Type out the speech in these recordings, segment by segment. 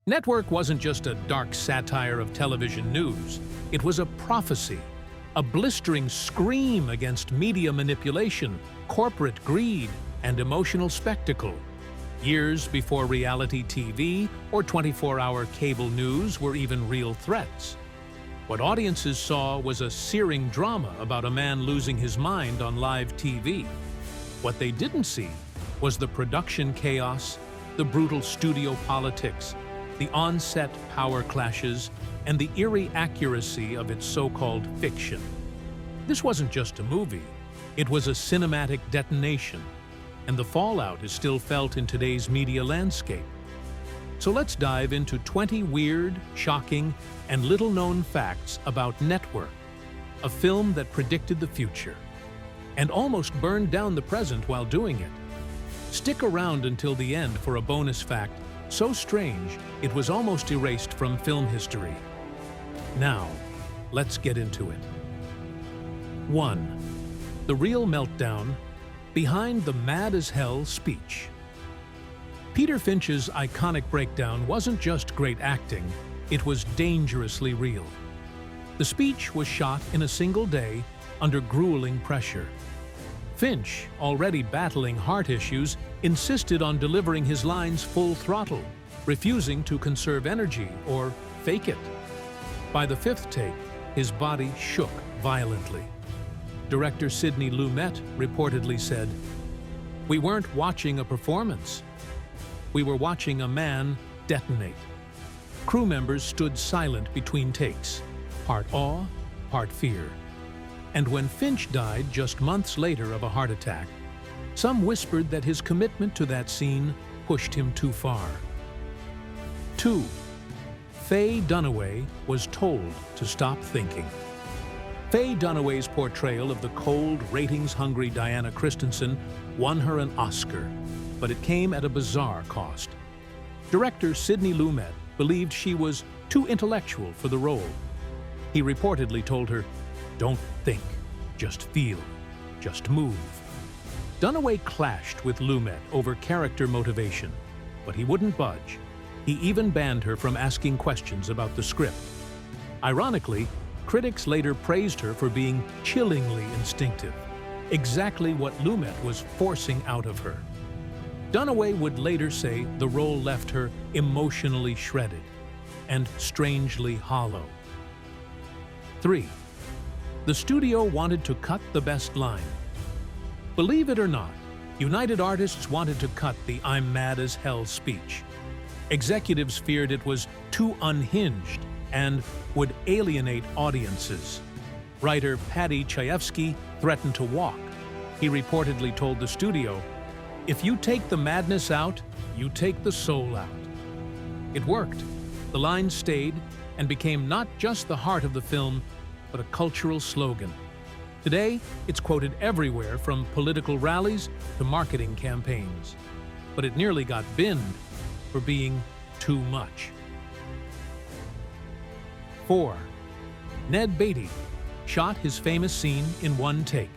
Network wasn't just a dark satire of television news. It was a prophecy, a blistering scream against media manipulation, corporate greed, and emotional spectacle. Years before reality TV or 24-hour cable news were even real threats. What audiences saw was a searing drama about a man losing his mind on live TV. What they didn't see was the production chaos, the brutal studio politics, the on-set power clashes, and the eerie accuracy of its so-called fiction. This wasn't just a movie, it was a cinematic detonation, and the fallout is still felt in today's media landscape. So let's dive into 20 weird, shocking, and little-known facts about Network, a film that predicted the future, and almost burned down the present while doing it. Stick around until the end for a bonus fact so strange it was almost erased from film history. Now, let's get into it. 1. The real meltdown behind the mad-as-hell speech. Peter Finch's iconic breakdown wasn't just great acting, it was dangerously real. The speech was shot in a single day under grueling pressure. Finch, already battling heart issues, insisted on delivering his lines full throttle, refusing to conserve energy or fake it. By the fifth take, his body shook violently. Director Sidney Lumet reportedly said, "We weren't watching a performance. We were watching a man detonate." Crew members stood silent between takes, part awe, part fear. And when Finch died just months later of a heart attack, some whispered that his commitment to that scene pushed him too far. 2. Faye Dunaway was told to stop thinking. Faye Dunaway's portrayal of the cold, ratings-hungry Diana Christensen won her an Oscar, but it came at a bizarre cost. Director Sidney Lumet believed she was too intellectual for the role. He reportedly told her, "Don't think, just feel, just move." Dunaway clashed with Lumet over character motivation, but he wouldn't budge. He even banned her from asking questions about the script. Ironically, critics later praised her for being chillingly instinctive, exactly what Lumet was forcing out of her. Dunaway would later say the role left her emotionally shredded and strangely hollow. 3. The studio wanted to cut the best line. Believe it or not, United Artists wanted to cut the "I'm mad as hell" speech. Executives feared it was too unhinged and would alienate audiences. Writer Peter Chiefski threatened to walk. He reportedly told the studio, "If you take the madness out, you take the soul out." It worked. The line stayed and became not just the heart of the film, but a cultural slogan. Today, it's quoted everywhere from political rallies to marketing campaigns. But it nearly got binned for being too much. 4. Ned Batty shot his famous scene in one take.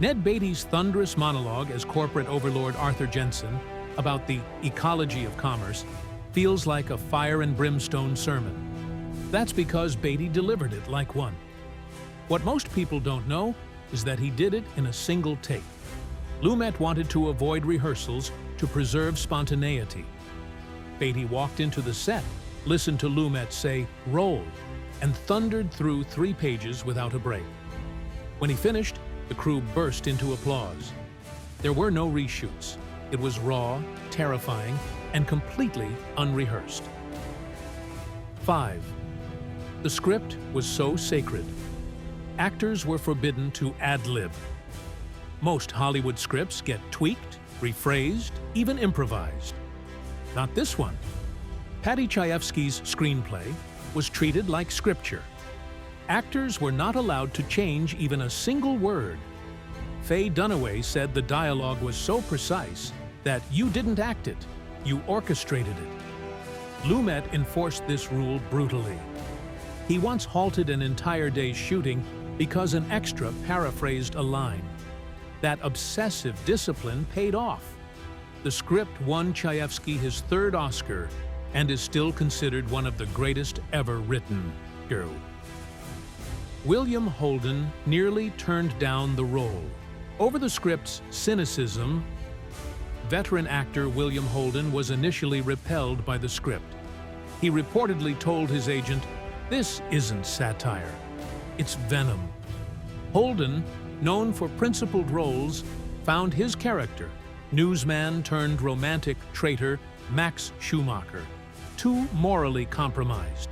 Ned Batty's thunderous monologue as corporate overlord Arthur Jensen about the ecology of commerce feels like a fire and brimstone sermon. That's because Batty delivered it like one. What most people don't know is that he did it in a single take. Lumet wanted to avoid rehearsals to preserve spontaneity. Batty walked into the set, listened to Lumet say, "Roll," and thundered through 3 pages without a break. When he finished, the crew burst into applause. There were no reshoots. It was raw, terrifying, and completely unrehearsed. 5. The script was so sacred. Actors were forbidden to ad-lib. Most Hollywood scripts get tweaked, rephrased, even improvised. Not this one. Peter Chiefski's screenplay was treated like scripture. Actors were not allowed to change even a single word. Faye Dunaway said the dialogue was so precise that you didn't act it, you orchestrated it. Lumet enforced this rule brutally. He once halted an entire day's shooting because an extra paraphrased a line. That obsessive discipline paid off. The script won Chiefski his 3rd Oscar and is still considered one of the greatest ever written. William Holden nearly turned down the role. Over the script's cynicism, veteran actor William Holden was initially repelled by the script. He reportedly told his agent, "This isn't satire, it's venom." Holden, known for principled roles, found his character, newsman turned romantic traitor Max Schumacher, too morally compromised.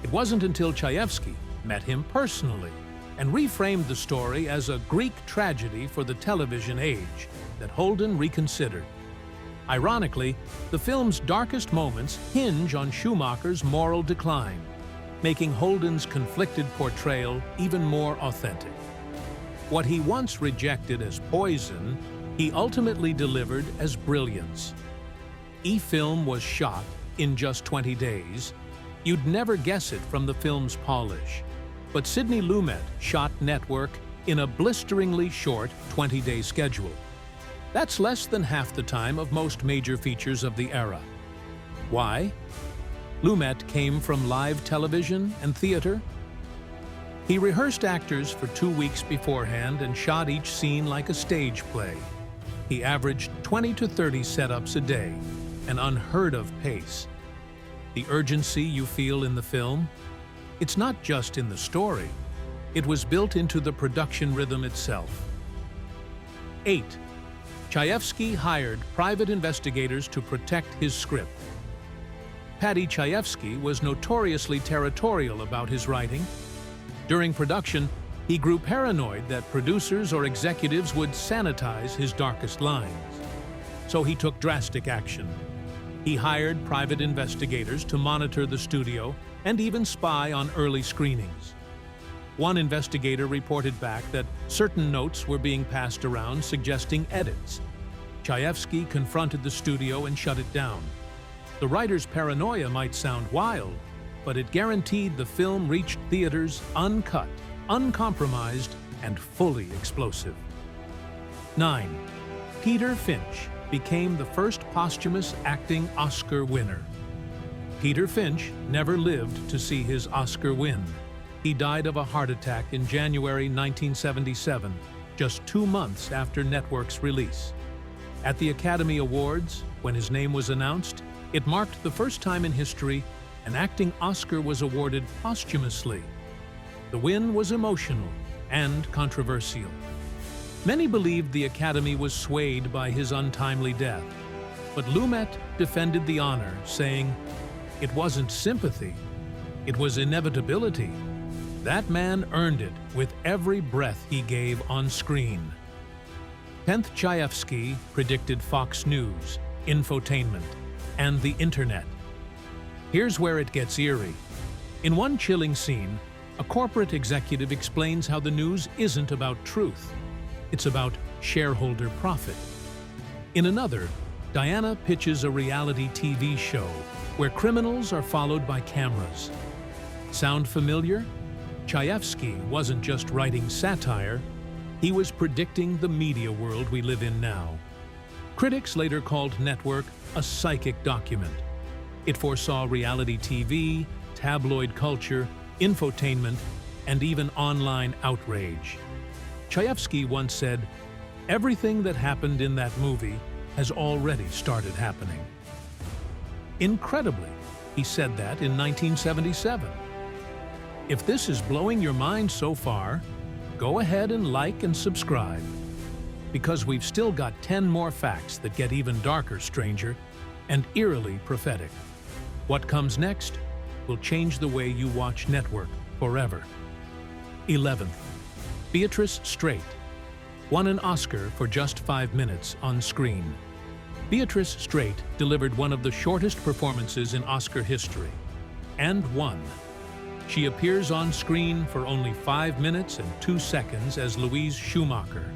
It wasn't until Chiefski met him personally and reframed the story as a Greek tragedy for the television age that Holden reconsidered. Ironically, the film's darkest moments hinge on Schumacher's moral decline, making Holden's conflicted portrayal even more authentic. What he once rejected as poison, he ultimately delivered as brilliance. E-film was shot in just 20 days. You'd never guess it from the film's polish. But Sidney Lumet shot network in a blisteringly short 20-day schedule. That's less than half the time of most major features of the era. Why? Lumet came from live television and theater. He rehearsed actors for 2 weeks beforehand and shot each scene like a stage play. He averaged 20 to 30 setups a day, an unheard-of pace. The urgency you feel in the film, it's not just in the story. It was built into the production rhythm itself. 8. Chiefski hired private investigators to protect his script. Paddy Chiefski was notoriously territorial about his writing. During production, he grew paranoid that producers or executives would sanitize his darkest lines. So he took drastic action. He hired private investigators to monitor the studio and even spy on early screenings. One investigator reported back that certain notes were being passed around suggesting edits. Chiefski confronted the studio and shut it down. The writer's paranoia might sound wild, but it guaranteed the film reached theaters uncut, uncompromised, and fully explosive. 9. Peter Finch became the first posthumous acting Oscar winner. Peter Finch never lived to see his Oscar win. He died of a heart attack in January 1977, just 2 months after Network's release. At the Academy Awards, when his name was announced, it marked the first time in history an acting Oscar was awarded posthumously. The win was emotional and controversial. Many believed the Academy was swayed by his untimely death, but Lumet defended the honor, saying, "It wasn't sympathy, it was inevitability. That man earned it with every breath he gave on screen." 10th Chiefski predicted Fox News, infotainment, and the internet. Here's where it gets eerie. In one chilling scene, a corporate executive explains how the news isn't about truth. It's about shareholder profit. In another, Diana pitches a reality TV show where criminals are followed by cameras. Sound familiar? Chiefski wasn't just writing satire, he was predicting the media world we live in now. Critics later called Network a psychic document. It foresaw reality TV, tabloid culture, infotainment, and even online outrage. Chiefski once said, "Everything that happened in that movie has already started happening." Incredibly, he said that in 1977. If this is blowing your mind so far, go ahead and like and subscribe, because we've still got 10 more facts that get even darker, stranger, and eerily prophetic. What comes next will change the way you watch Network forever. 11th. Beatrice Straight won an Oscar for just 5 minutes on screen. Beatrice Straight delivered one of the shortest performances in Oscar history, and won. She appears on screen for only 5 minutes and 2 seconds as Louise Schumacher,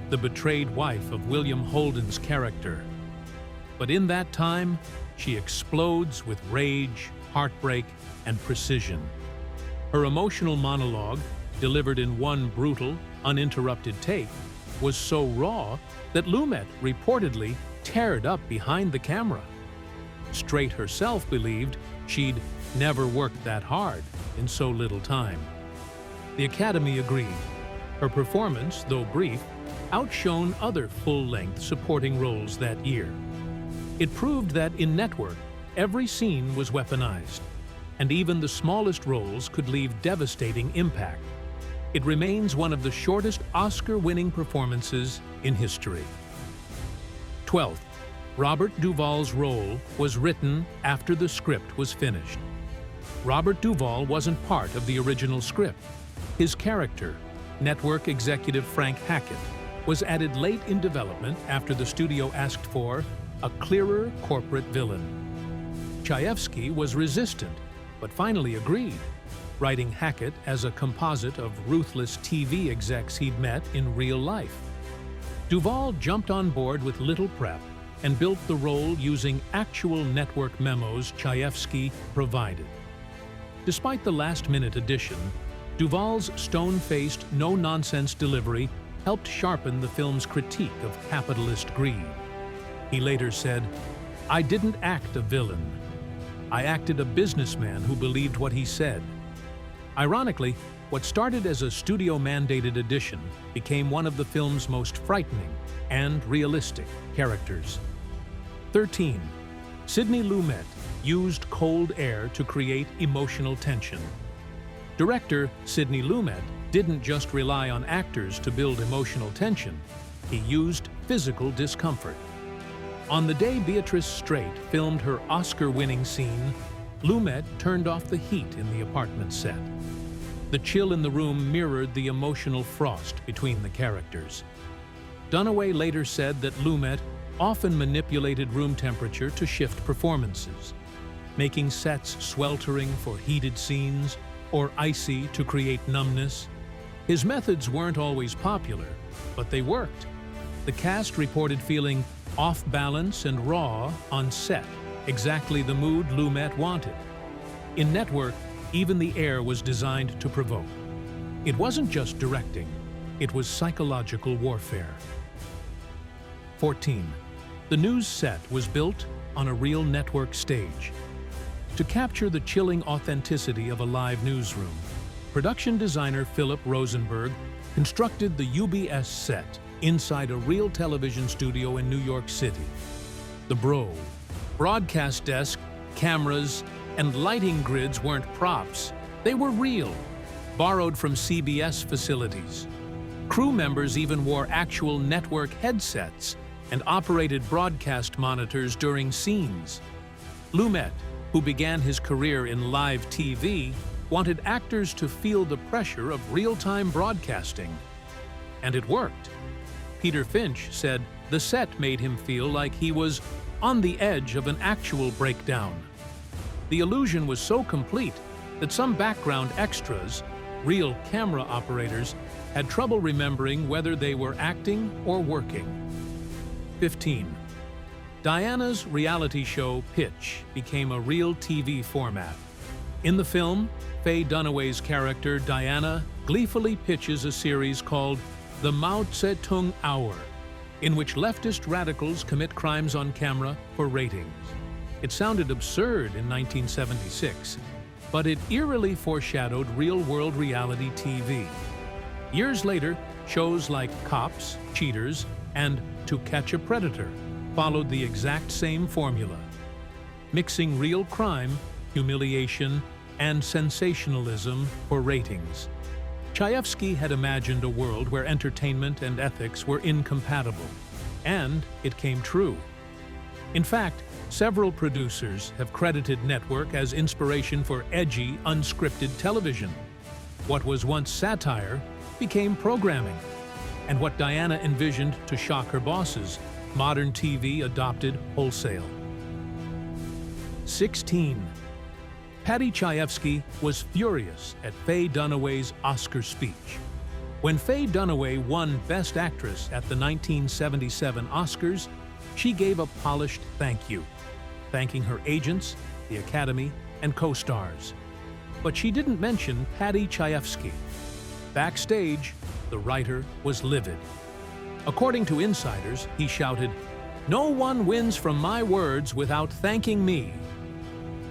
the betrayed wife of William Holden's character. But in that time, she explodes with rage, heartbreak, and precision. Her emotional monologue, delivered in one brutal, uninterrupted take, was so raw that Lumet reportedly teared up behind the camera. Straight herself believed she'd never worked that hard in so little time. The Academy agreed. Her performance, though brief, outshone other full-length supporting roles that year. It proved that in network, every scene was weaponized, and even the smallest roles could leave devastating impact. It remains one of the shortest Oscar-winning performances in history. 12th, Robert Duvall's role was written after the script was finished. Robert Duvall wasn't part of the original script. His character, network executive Frank Hackett, was added late in development after the studio asked for a clearer corporate villain. Chiefski was resistant, but finally agreed, writing Hackett as a composite of ruthless TV execs he'd met in real life. Duvall jumped on board with little prep and built the role using actual network memos Chiefski provided. Despite the last-minute addition, Duvall's stone-faced, no-nonsense delivery helped sharpen the film's critique of capitalist greed. He later said, "I didn't act a villain. I acted a businessman who believed what he said." Ironically, what started as a studio-mandated addition became one of the film's most frightening and realistic characters. 13. Sidney Lumet used cold air to create emotional tension. Director Sidney Lumet didn't just rely on actors to build emotional tension. He used physical discomfort. On the day Beatrice Straight filmed her Oscar-winning scene, Lumet turned off the heat in the apartment set. The chill in the room mirrored the emotional frost between the characters. Dunaway later said that Lumet often manipulated room temperature to shift performances, making sets sweltering for heated scenes or icy to create numbness. His methods weren't always popular, but they worked. The cast reported feeling off balance and raw on set, exactly the mood Lumet wanted. In network, even the air was designed to provoke. It wasn't just directing, it was psychological warfare. 14. The news set was built on a real network stage. To capture the chilling authenticity of a live newsroom, production designer Philip Rosenberg constructed the UBS set inside a real television studio in New York City. The broadcast desk, cameras, and lighting grids weren't props. They were real, borrowed from CBS facilities. Crew members even wore actual network headsets and operated broadcast monitors during scenes. Lumet, who began his career in live TV, wanted actors to feel the pressure of real-time broadcasting. And it worked. Peter Finch said the set made him feel like he was on the edge of an actual breakdown. The illusion was so complete that some background extras, real camera operators, had trouble remembering whether they were acting or working. 15. Diana's reality show Pitch became a real TV format. In the film, Faye Dunaway's character Diana gleefully pitches a series called The Mao Zedong Hour, in which leftist radicals commit crimes on camera for ratings. It sounded absurd in 1976, but it eerily foreshadowed real-world reality TV. Years later, shows like Cops, Cheaters, and To Catch a Predator followed the exact same formula, mixing real crime, humiliation, and sensationalism for ratings. Chiefski had imagined a world where entertainment and ethics were incompatible, and it came true. In fact, several producers have credited network as inspiration for edgy, unscripted television. What was once satire became programming, and what Diana envisioned to shock her bosses, modern TV adopted wholesale. 16. Paddy Chiefski was furious at Faye Dunaway's Oscar speech. When Faye Dunaway won Best Actress at the 1977 Oscars, she gave a polished thank you, thanking her agents, the Academy, and co-stars. But she didn't mention Paddy Chiefski. Backstage, the writer was livid. According to insiders, he shouted, "No one wins from my words without thanking me."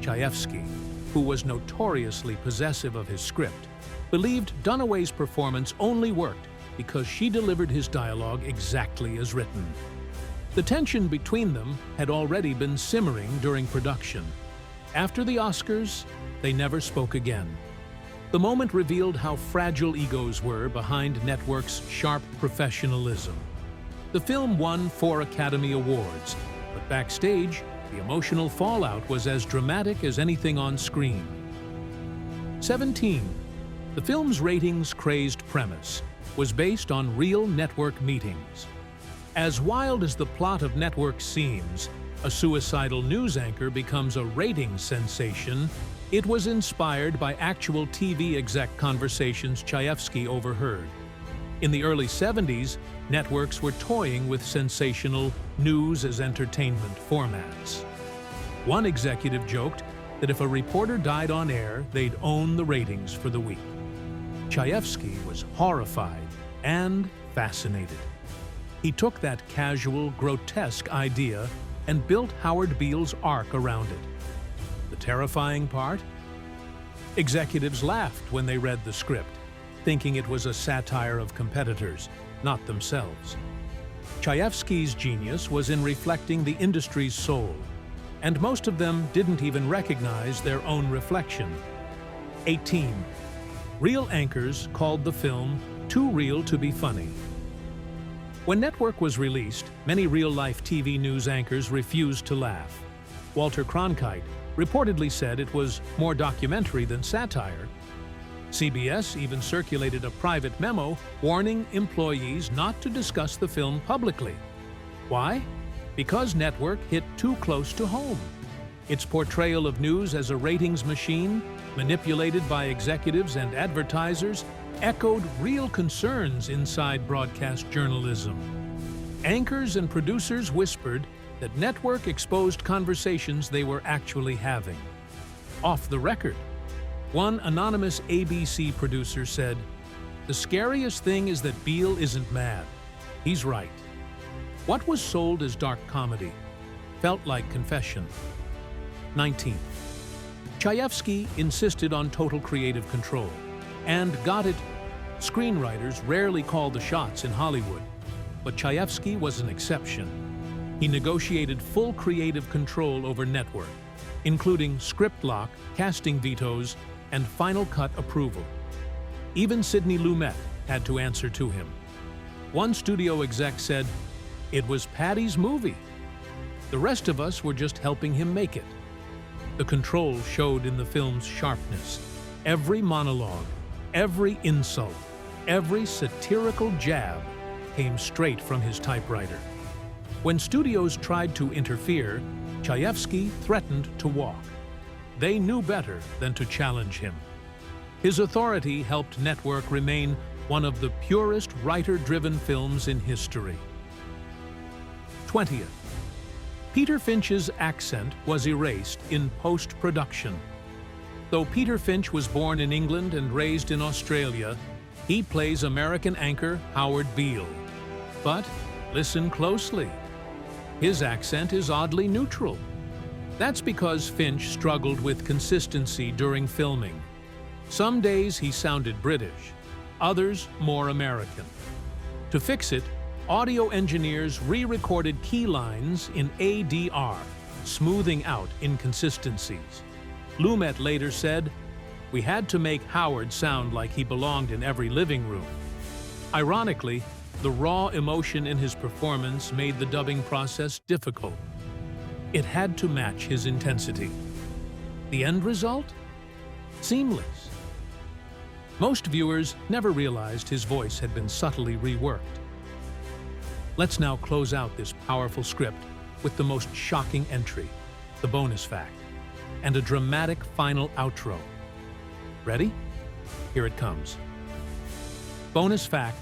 Chiefski, who was notoriously possessive of his script, believed Dunaway's performance only worked because she delivered his dialogue exactly as written. The tension between them had already been simmering during production. After the Oscars, they never spoke again. The moment revealed how fragile egos were behind Network's sharp professionalism. The film won 4 Academy Awards, but backstage, the emotional fallout was as dramatic as anything on screen. 17. The film's ratings crazed premise was based on real network meetings. As wild as the plot of Network seems, a suicidal news anchor becomes a ratings sensation. It was inspired by actual TV exec conversations Chiefski overheard. In the early 70s, networks were toying with sensational news as entertainment formats. One executive joked that if a reporter died on air, they'd own the ratings for the week. Chiefski was horrified and fascinated. He took that casual, grotesque idea and built Howard Beale's arc around it. The terrifying part? Executives laughed when they read the script, thinking it was a satire of competitors, not themselves. Chiefski's genius was in reflecting the industry's soul, and most of them didn't even recognize their own reflection. 18. Real anchors called the film too real to be funny. When Network was released, many real-life TV news anchors refused to laugh. Walter Cronkite reportedly said it was more documentary than satire. CBS even circulated a private memo warning employees not to discuss the film publicly. Why? Because Network hit too close to home. Its portrayal of news as a ratings machine, manipulated by executives and advertisers, echoed real concerns inside broadcast journalism. Anchors and producers whispered that Network exposed conversations they were actually having. Off the record, one anonymous ABC producer said, "The scariest thing is that Beale isn't mad. He's right." What was sold as dark comedy felt like confession. 19. Chiefski insisted on total creative control, and got it. Screenwriters rarely call the shots in Hollywood, but Chiefski was an exception. He negotiated full creative control over Network, including script lock, casting vetoes, and final cut approval. Even Sidney Lumet had to answer to him. One studio exec said, "It was Patty's movie. The rest of us were just helping him make it." The control showed in the film's sharpness. Every monologue, every insult, every satirical jab came straight from his typewriter. When studios tried to interfere, Chiefski threatened to walk. They knew better than to challenge him. His authority helped Network remain one of the purest writer-driven films in history. 20th. Peter Finch's accent was erased in post-production. Though Peter Finch was born in England and raised in Australia, he plays American anchor Howard Beale. But listen closely. His accent is oddly neutral. That's because Finch struggled with consistency during filming. Some days he sounded British, others more American. To fix it, audio engineers re-recorded key lines in ADR, smoothing out inconsistencies. Lumet later said, "We had to make Howard sound like he belonged in every living room." Ironically, the raw emotion in his performance made the dubbing process difficult. It had to match his intensity. The end result? Seamless. Most viewers never realized his voice had been subtly reworked. Let's now close out this powerful script with the most shocking entry, the bonus fact, and a dramatic final outro. Ready? Here it comes. Bonus fact: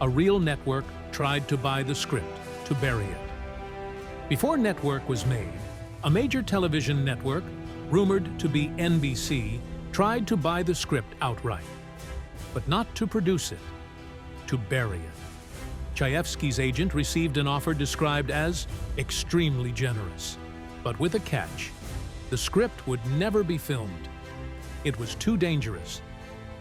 a real network tried to buy the script to bury it. Before Network was made, a major television network, rumored to be NBC, tried to buy the script outright, but not to produce it, to bury it. Chiefski's agent received an offer described as extremely generous, but with a catch. The script would never be filmed. It was too dangerous.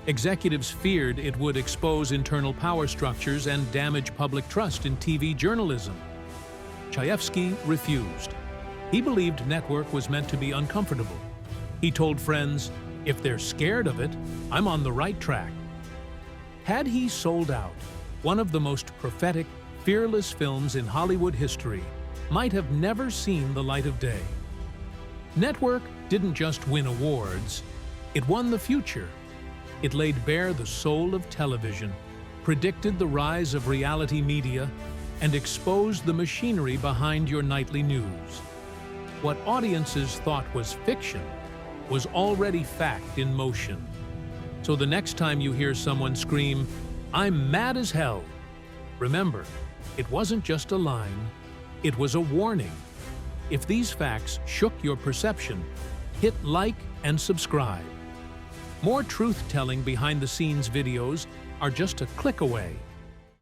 Executives feared it would expose internal power structures and damage public trust in TV journalism. Chiefski refused. He believed network was meant to be uncomfortable. He told friends, "If they're scared of it, I'm on the right track." Had he sold out, one of the most prophetic, fearless films in Hollywood history might have never seen the light of day. Network didn't just win awards, it won the future. It laid bare the soul of television, predicted the rise of reality media, and exposed the machinery behind your nightly news. What audiences thought was fiction was already fact in motion. So the next time you hear someone scream, "I'm mad as hell," remember, it wasn't just a line, it was a warning. If these facts shook your perception, hit like and subscribe. More truth-telling behind-the-scenes videos are just a click away.